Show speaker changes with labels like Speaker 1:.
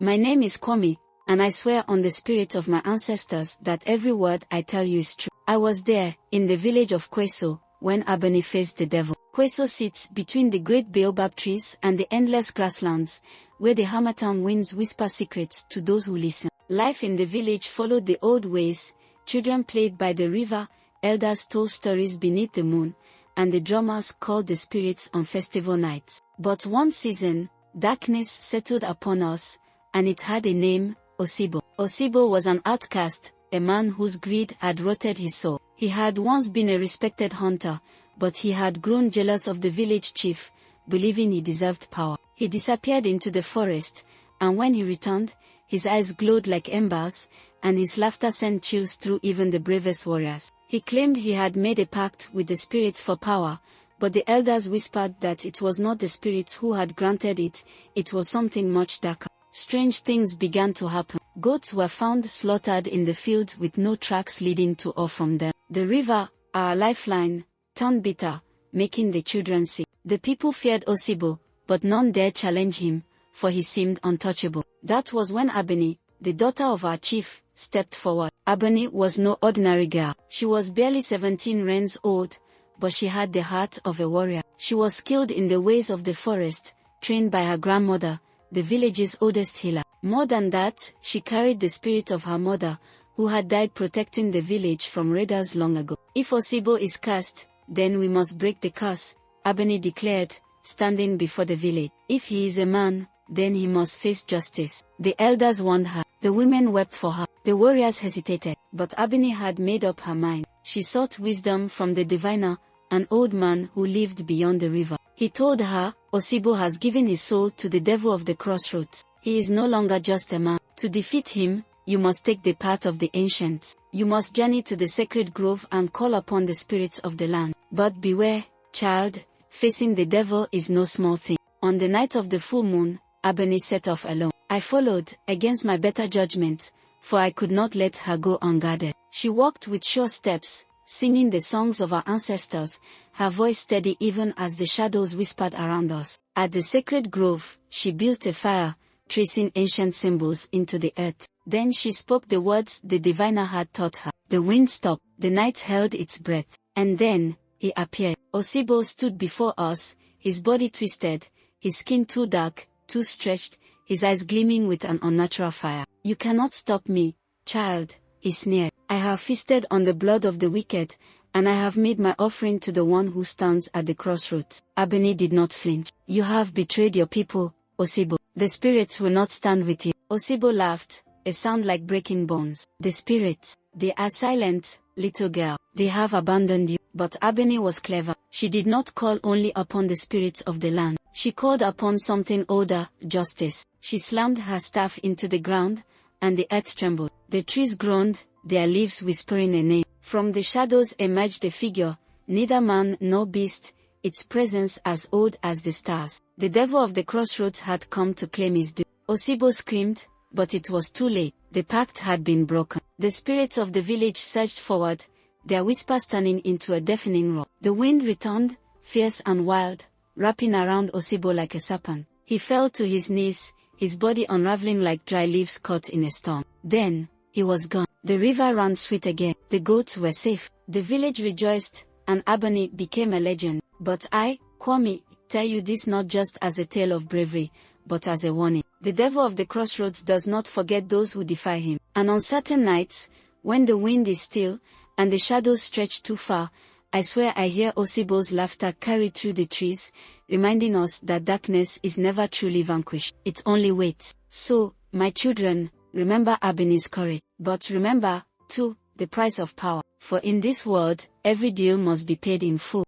Speaker 1: My name is Kwame, and I swear on the spirit of my ancestors that every word I tell you is true. I was there, in the village of Kweso, when Abani faced the devil. Kweso sits between the great baobab trees and the endless grasslands, where the harmattan winds whisper secrets to those who listen. Life in the village followed the old ways. Children played by the river, elders told stories beneath the moon, and the drummers called the spirits on festival nights. But one season, darkness settled upon us, and it had a name, Osibo. Osibo was an outcast, a man whose greed had rotted his soul. He had once been a respected hunter, but he had grown jealous of the village chief, believing he deserved power. He disappeared into the forest, and when he returned, his eyes glowed like embers, and his laughter sent chills through even the bravest warriors. He claimed he had made a pact with the spirits for power, but the elders whispered that it was not the spirits who had granted it, it was something much darker. Strange things began to happen. Goats were found slaughtered in the fields with no tracks leading to or from them. The river, our lifeline, turned bitter, making the children sick. The people feared Osibo, but none dared challenge him, for he seemed untouchable. That was when Abani, the daughter of our chief, stepped forward. Abani was no ordinary girl. She was barely 17 reigns old, but she had the heart of a warrior. She was skilled in the ways of the forest, trained by her grandmother, the village's oldest healer. More than that, she carried the spirit of her mother, who had died protecting the village from raiders long ago. If Osibo is cursed, then we must break the curse, Abani declared, standing before the village. If he is a man, then he must face justice. The elders warned her. The women wept for her. The warriors hesitated, but Abani had made up her mind. She sought wisdom from the diviner, an old man who lived beyond the river. He told her, Osibo has given his soul to the devil of the crossroads. He is no longer just a man. To defeat him, you must take the path of the ancients. You must journey to the sacred grove and call upon the spirits of the land. But beware, child, facing the devil is no small thing. On the night of the full moon, Abani set off alone. I followed, against my better judgment, for I could not let her go unguarded. She walked with sure steps, singing the songs of our ancestors, her voice steady even as the shadows whispered around us. At the sacred grove, she built a fire, tracing ancient symbols into the earth. Then she spoke the words the diviner had taught her. The wind stopped, the night held its breath, and then, he appeared. Osibo stood before us, his body twisted, his skin too dark, too stretched, his eyes gleaming with an unnatural fire. You cannot stop me, child, he sneered. I have feasted on the blood of the wicked, and I have made my offering to the one who stands at the crossroads. Abani did not flinch. You have betrayed your people, Osibo. The spirits will not stand with you. Osibo laughed, a sound like breaking bones. The spirits, they are silent, little girl. They have abandoned you. But Abani was clever. She did not call only upon the spirits of the land. She called upon something older, justice. She slammed her staff into the ground, and the earth trembled. The trees groaned, their leaves whispering a name. From the shadows emerged a figure, neither man nor beast, its presence as old as the stars. The devil of the crossroads had come to claim his due. Osibo screamed, but it was too late. The pact had been broken. The spirits of the village surged forward, their whispers turning into a deafening roar. The wind returned, fierce and wild, wrapping around Osibo like a serpent. He fell to his knees, his body unraveling like dry leaves caught in a storm. Then, he was gone. The river ran sweet again. The goats were safe. The village rejoiced, and Abani became a legend. But I, Kwame, tell you this not just as a tale of bravery, but as a warning. The devil of the crossroads does not forget those who defy him. And on certain nights, when the wind is still, and the shadows stretch too far, I swear I hear Osibo's laughter carry through the trees, reminding us that darkness is never truly vanquished. It only waits. So, my children, remember Abani's courage. But remember, too, the price of power. For in this world, every deal must be paid in full.